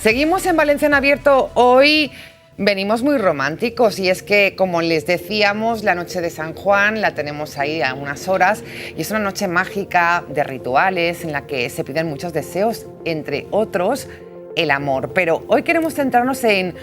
Seguimos en Valencia en Abierto. Hoy venimos muy románticos y es que, como les decíamos, la noche de San Juan la tenemos ahí a unas horas y es una noche mágica de rituales en la que se piden muchos deseos, entre otros el amor. Pero hoy queremos centrarnos en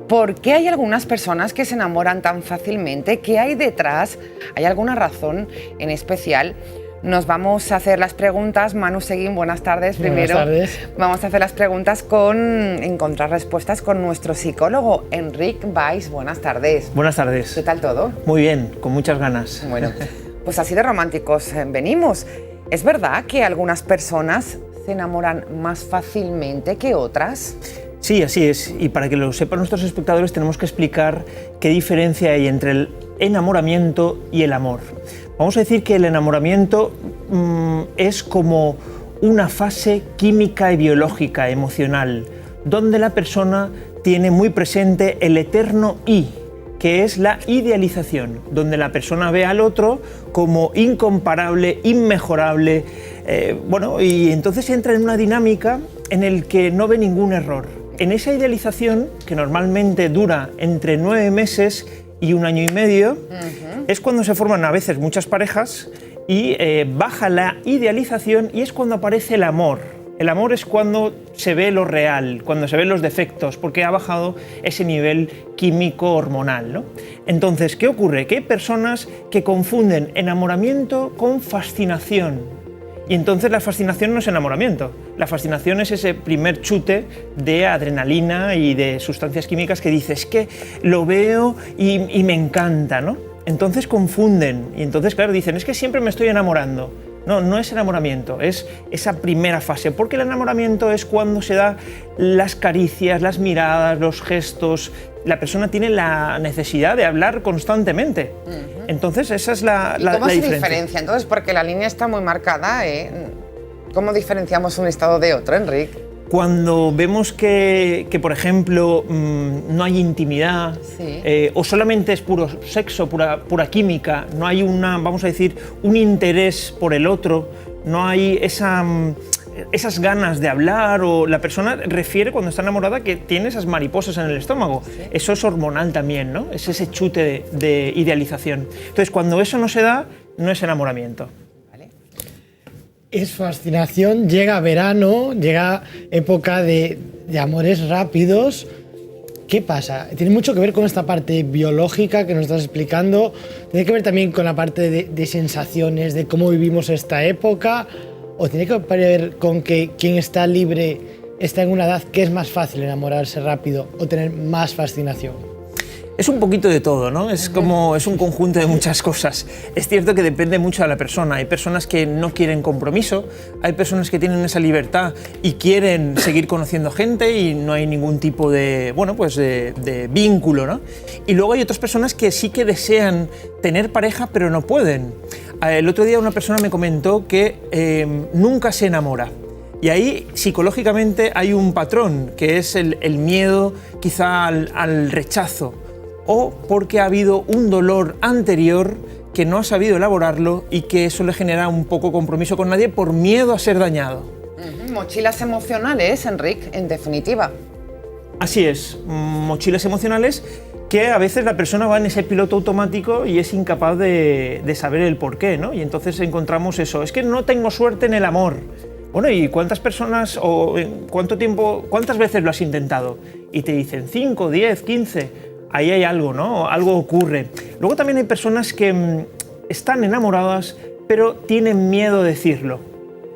por qué hay algunas personas que se enamoran tan fácilmente, qué hay detrás, ¿hay alguna razón en especial? Nos vamos a hacer las preguntas. Manu Seguín, buenas tardes. Primero, buenas tardes. Vamos a hacer las preguntas encontrar respuestas con nuestro psicólogo, Enric Valls. Buenas tardes. Buenas tardes. ¿Qué tal todo? Muy bien, con muchas ganas. Bueno, pues así de románticos venimos. ¿Es verdad que algunas personas se enamoran más fácilmente que otras? Sí, así es. Y para que lo sepan nuestros espectadores tenemos que explicar qué diferencia hay entre el enamoramiento y el amor. Vamos a decir que el enamoramiento es como una fase química y biológica, emocional, donde la persona tiene muy presente el eterno y, que es la idealización, donde la persona ve al otro como incomparable, inmejorable, y entonces entra en una dinámica en el que no ve ningún error. En esa idealización, que normalmente dura entre 9 meses y 1 año y medio, es cuando se forman a veces muchas parejas y baja la idealización y es cuando aparece el amor. El amor es cuando se ve lo real, cuando se ven los defectos, porque ha bajado ese nivel químico hormonal, ¿no? Entonces, ¿qué ocurre? Que hay personas que confunden enamoramiento con fascinación. Y entonces la fascinación no es enamoramiento, la fascinación es ese primer chute de adrenalina y de sustancias químicas que dices que lo veo y me encanta, ¿no? Entonces confunden y entonces, claro, dicen es que siempre me estoy enamorando. No, no es enamoramiento, es esa primera fase, porque el enamoramiento es cuando se da las caricias, las miradas, los gestos. La persona tiene la necesidad de hablar constantemente. Entonces esa es la diferencia. ¿Cómo se diferencia? Entonces, porque la línea está muy marcada, ¿eh? ¿Cómo diferenciamos un estado de otro, Enric? Cuando vemos que por ejemplo, no hay intimidad, sí, o solamente es puro sexo, pura química, no hay vamos a decir, un interés por el otro, no hay esas ganas de hablar, o la persona refiere cuando está enamorada que tiene esas mariposas en el estómago. Sí. Eso es hormonal también, ¿no? Es ese chute de idealización. Entonces, cuando eso no se da, no es enamoramiento. Es fascinación, llega verano, llega época de amores rápidos. ¿Qué pasa? Tiene mucho que ver con esta parte biológica que nos estás explicando, tiene que ver también con la parte de sensaciones, de cómo vivimos esta época, o tiene que ver con que quien está libre está en una edad que es más fácil enamorarse rápido o tener más fascinación. Es un poquito de todo, ¿no? Es un conjunto de muchas cosas. Es cierto que depende mucho de la persona. Hay personas que no quieren compromiso, hay personas que tienen esa libertad y quieren seguir conociendo gente y no hay ningún tipo de vínculo, ¿no? Y luego hay otras personas que sí que desean tener pareja pero no pueden. El otro día una persona me comentó que nunca se enamora. Y ahí psicológicamente hay un patrón que es el miedo quizá al rechazo, o porque ha habido un dolor anterior que no ha sabido elaborarlo y que eso le genera un poco compromiso con nadie por miedo a ser dañado. Mochilas emocionales, Enric, en definitiva. Así es, mochilas emocionales que a veces la persona va en ese piloto automático y es incapaz de saber el porqué, ¿no? Y entonces encontramos eso, es que no tengo suerte en el amor. Bueno, ¿y cuántas personas o cuánto tiempo, cuántas veces lo has intentado? Y te dicen 5, 10, 15... Ahí hay algo, ¿no? Algo ocurre. Luego también hay personas que están enamoradas, pero tienen miedo de decirlo,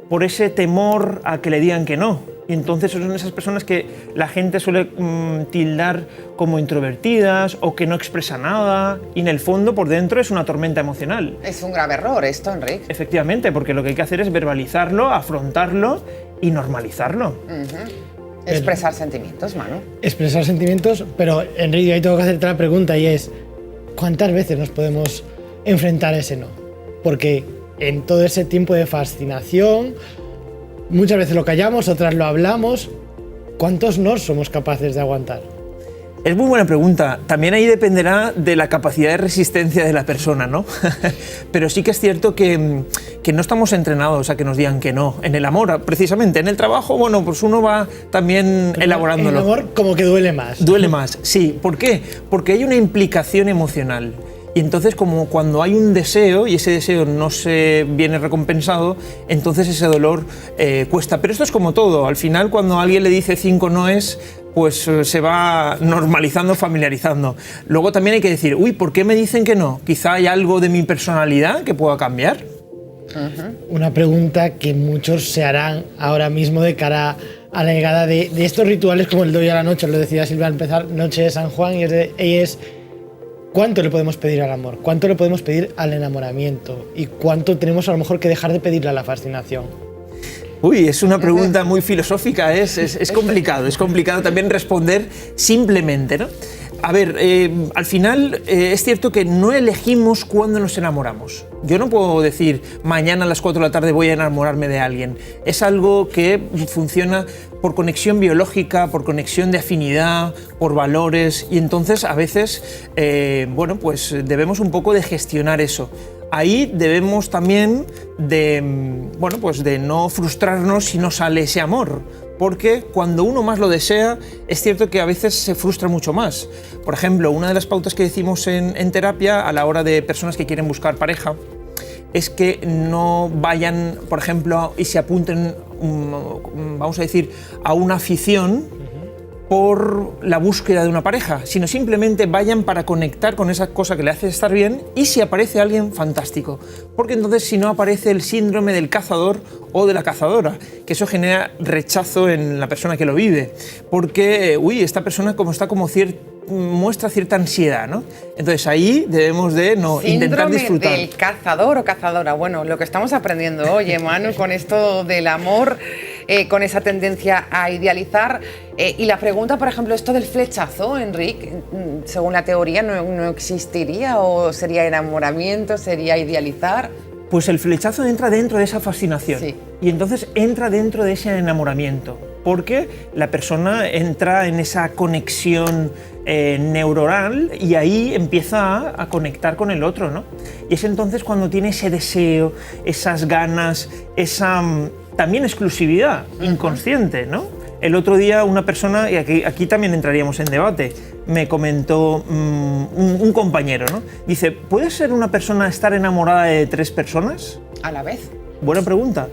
por ese temor a que le digan que no. Y entonces son esas personas que la gente suele tildar como introvertidas o que no expresan nada, y en el fondo, por dentro, es una tormenta emocional. Es un grave error esto, Enric. Efectivamente, porque lo que hay que hacer es verbalizarlo, afrontarlo y normalizarlo. Expresar sentimientos, Manu. Expresar sentimientos, pero Enrique, ahí tengo que hacerte la pregunta y es ¿cuántas veces nos podemos enfrentar a ese no? Porque en todo ese tiempo de fascinación, muchas veces lo callamos, otras lo hablamos. ¿Cuántos no somos capaces de aguantar? Es muy buena pregunta. También ahí dependerá de la capacidad de resistencia de la persona, ¿no? Pero sí que es cierto que no estamos entrenados a que nos digan que no. En el amor, precisamente, en el trabajo, bueno, pues uno va también elaborándolo. En el amor como que duele más. Duele más, sí. ¿Por qué? Porque hay una implicación emocional. Y entonces, como cuando hay un deseo y ese deseo no se viene recompensado, entonces ese dolor cuesta. Pero esto es como todo. Al final, cuando alguien le dice 5 noes, pues se va normalizando, familiarizando. Luego también hay que decir, uy, ¿por qué me dicen que no? Quizá hay algo de mi personalidad que pueda cambiar. Una pregunta que muchos se harán ahora mismo de cara a la llegada de estos rituales como el de hoy a la noche, lo decía Silvia al empezar, Noche de San Juan, y es ¿cuánto le podemos pedir al amor? ¿Cuánto le podemos pedir al enamoramiento? ¿Y cuánto tenemos a lo mejor que dejar de pedirle a la fascinación? Uy, es una pregunta muy filosófica, es complicado también responder simplemente, ¿no? A ver, al final es cierto que no elegimos cuándo nos enamoramos. Yo no puedo decir mañana a las 4 de la tarde voy a enamorarme de alguien. Es algo que funciona por conexión biológica, por conexión de afinidad, por valores, y entonces a veces, bueno, pues debemos un poco de gestionar eso. Ahí debemos también bueno, pues de no frustrarnos si no sale ese amor, porque cuando uno más lo desea, es cierto que a veces se frustra mucho más. Por ejemplo, una de las pautas que decimos en terapia a la hora de personas que quieren buscar pareja es que no vayan, por ejemplo, y se apunten, vamos a decir, a una afición por la búsqueda de una pareja, sino simplemente vayan para conectar con esa cosa que le hace estar bien, y si aparece alguien, fantástico. Porque entonces si no aparece el síndrome del cazador o de la cazadora, que eso genera rechazo en la persona que lo vive. Porque, uy, esta persona muestra cierta ansiedad, ¿no? Entonces ahí debemos de intentar disfrutar. Síndrome del cazador o cazadora. Bueno, lo que estamos aprendiendo hoy, Manu, con esto del amor, con esa tendencia a idealizar. Y la pregunta, por ejemplo, esto del flechazo, Enric, según la teoría, ¿no existiría? ¿O sería enamoramiento? ¿Sería idealizar? Pues el flechazo entra dentro de esa fascinación, sí. Y entonces entra dentro de ese enamoramiento, porque la persona entra en esa conexión neuronal y ahí empieza a conectar con el otro, ¿no? Y es entonces cuando tiene ese deseo, esas ganas, esa también exclusividad inconsciente, ¿no? El otro día una persona, y aquí también entraríamos en debate, me comentó un compañero, ¿no? Dice, ¿puede ser una persona estar enamorada de 3 personas? A la vez. Buena pregunta.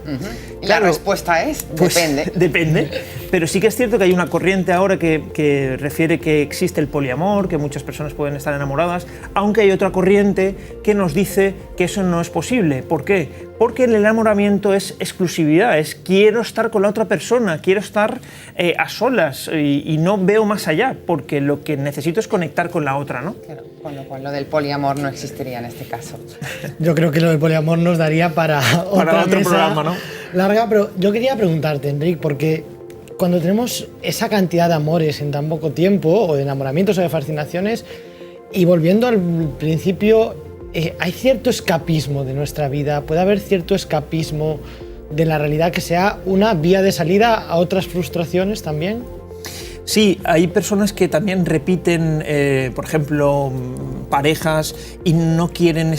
Y claro, la respuesta es, pues, depende. Depende, pero sí que es cierto que hay una corriente ahora que refiere que existe el poliamor, que muchas personas pueden estar enamoradas, aunque hay otra corriente que nos dice que eso no es posible. ¿Por qué? Porque el enamoramiento es exclusividad, es quiero estar con la otra persona, quiero estar a solas y no veo más allá, porque lo que necesito es conectar con la otra, ¿no? Claro, con lo cual lo del poliamor no existiría en este caso. Yo creo que lo del poliamor nos daría para otro programa, ¿no? Larga, pero yo quería preguntarte, Enric, porque cuando tenemos esa cantidad de amores en tan poco tiempo, o de enamoramientos o de fascinaciones, y volviendo al principio, hay cierto escapismo de nuestra vida, puede haber cierto escapismo de la realidad que sea una vía de salida a otras frustraciones también. Sí, hay personas que también repiten, por ejemplo, parejas y no quieren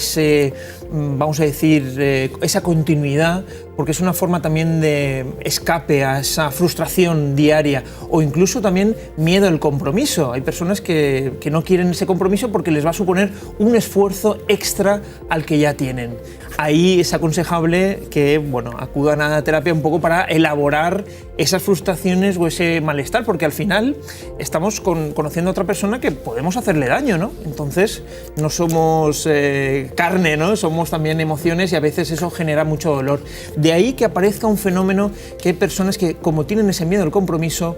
vamos a decir, esa continuidad, porque es una forma también de escape a esa frustración diaria, o incluso también miedo al compromiso. Hay personas que no quieren ese compromiso porque les va a suponer un esfuerzo extra al que ya tienen. Ahí es aconsejable que, bueno, acudan a la terapia un poco para elaborar esas frustraciones o ese malestar, porque al final estamos conociendo a otra persona que podemos hacerle daño, ¿no? Entonces no somos carne, ¿no? Somos también emociones y a veces eso genera mucho dolor. De ahí que aparezca un fenómeno que hay personas que, como tienen ese miedo al compromiso,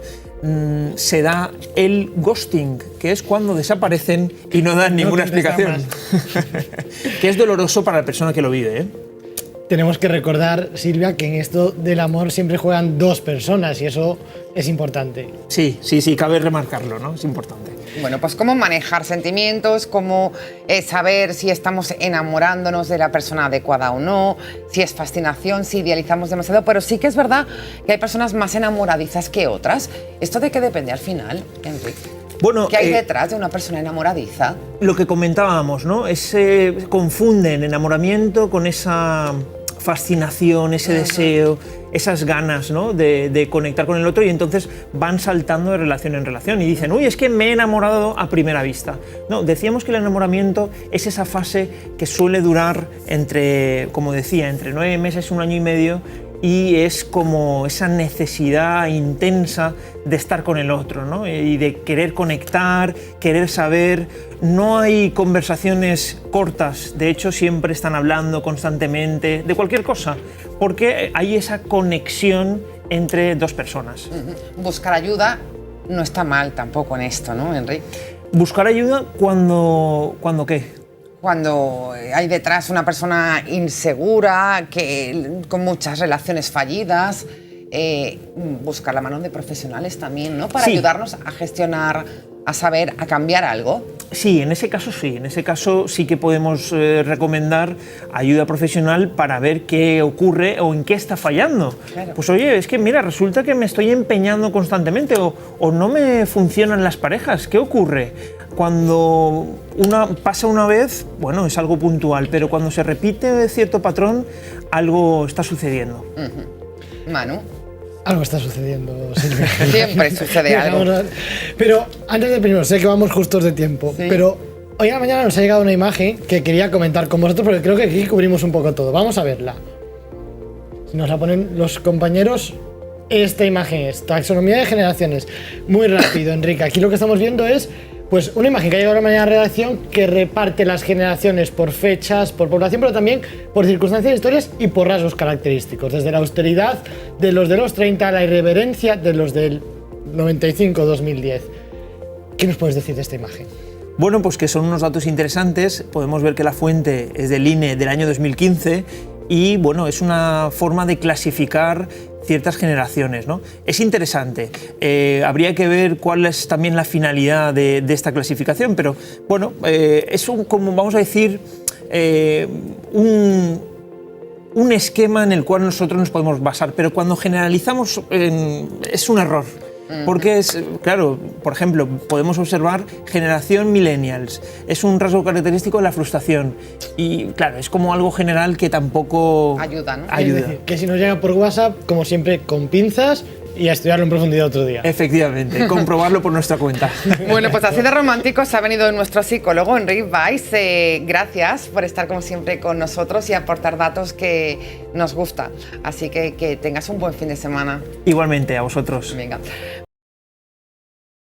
se da el ghosting, que es cuando desaparecen y no dan ninguna explicación. Que es doloroso para la persona que lo vive, ¿eh? Tenemos que recordar, Silvia, que en esto del amor siempre juegan 2 personas y eso es importante. Sí, cabe remarcarlo, ¿no? Es importante. Bueno, pues cómo manejar sentimientos, cómo saber si estamos enamorándonos de la persona adecuada o no, si es fascinación, si idealizamos demasiado, pero sí que es verdad que hay personas más enamoradizas que otras. ¿Esto de qué depende al final, Enric? Bueno, ¿Qué hay detrás de una persona enamoradiza? lo que comentábamos, ¿no? Confunden enamoramiento con esa fascinación, ese deseo, esas ganas, ¿no? de conectar con el otro, y entonces van saltando de relación en relación y dicen, uy, es que me he enamorado a primera vista. No, decíamos que el enamoramiento es esa fase que suele durar como decía, entre 9 meses, 1 año y medio, y es como esa necesidad intensa de estar con el otro, ¿no? Y de querer conectar, querer saber. No hay conversaciones cortas, de hecho siempre están hablando constantemente de cualquier cosa, porque hay esa conexión entre dos personas. Buscar ayuda no está mal tampoco en esto, ¿no, Enrique? Buscar ayuda cuando ¿qué? Cuando hay detrás una persona insegura, con muchas relaciones fallidas, buscar la mano de profesionales también, ¿no? Para ayudarnos a gestionar, a saber, a cambiar algo. Sí, en ese caso sí que podemos recomendar ayuda profesional para ver qué ocurre o en qué está fallando. Claro. Pues oye, es que mira, resulta que me estoy empeñando constantemente o no me funcionan las parejas, ¿qué ocurre? Cuando pasa una vez, bueno, es algo puntual, pero cuando se repite cierto patrón, algo está sucediendo. Manu. Algo está sucediendo, Silvia. Siempre sucede algo. Pero antes de primero, sé que vamos justos de tiempo, Sí. pero hoy a la mañana nos ha llegado una imagen que quería comentar con vosotros porque creo que aquí cubrimos un poco todo. Vamos a verla. Si nos la ponen los compañeros, esta imagen es taxonomía de generaciones. Muy rápido, Enrique. Aquí lo que estamos viendo es pues una imagen que ha llegado a la mañana a la redacción que reparte las generaciones por fechas, por población, pero también por circunstancias, historias y por rasgos característicos. Desde la austeridad de los 30 a la irreverencia de los del 95-2010. ¿Qué nos puedes decir de esta imagen? Bueno, pues que son unos datos interesantes. Podemos ver que la fuente es del INE del año 2015 y bueno, es una forma de clasificar ciertas generaciones, ¿no? Es interesante. Habría que ver cuál es también la finalidad de esta clasificación, pero bueno, es como vamos a decir, un esquema en el cual nosotros nos podemos basar, pero cuando generalizamos es un error. Porque claro, por ejemplo, podemos observar generación millennials, es un rasgo característico de la frustración y claro, es como algo general que tampoco ayuda, ¿no? ayuda. Es decir, que si nos llega por WhatsApp, como siempre, con pinzas y a estudiarlo en profundidad otro día. Efectivamente, comprobarlo por nuestra cuenta. Bueno, pues así de románticos ha venido nuestro psicólogo Enrique Valls. Gracias por estar como siempre con nosotros y aportar datos que nos gusta. Así que tengas un buen fin de semana. Igualmente, a vosotros. Venga.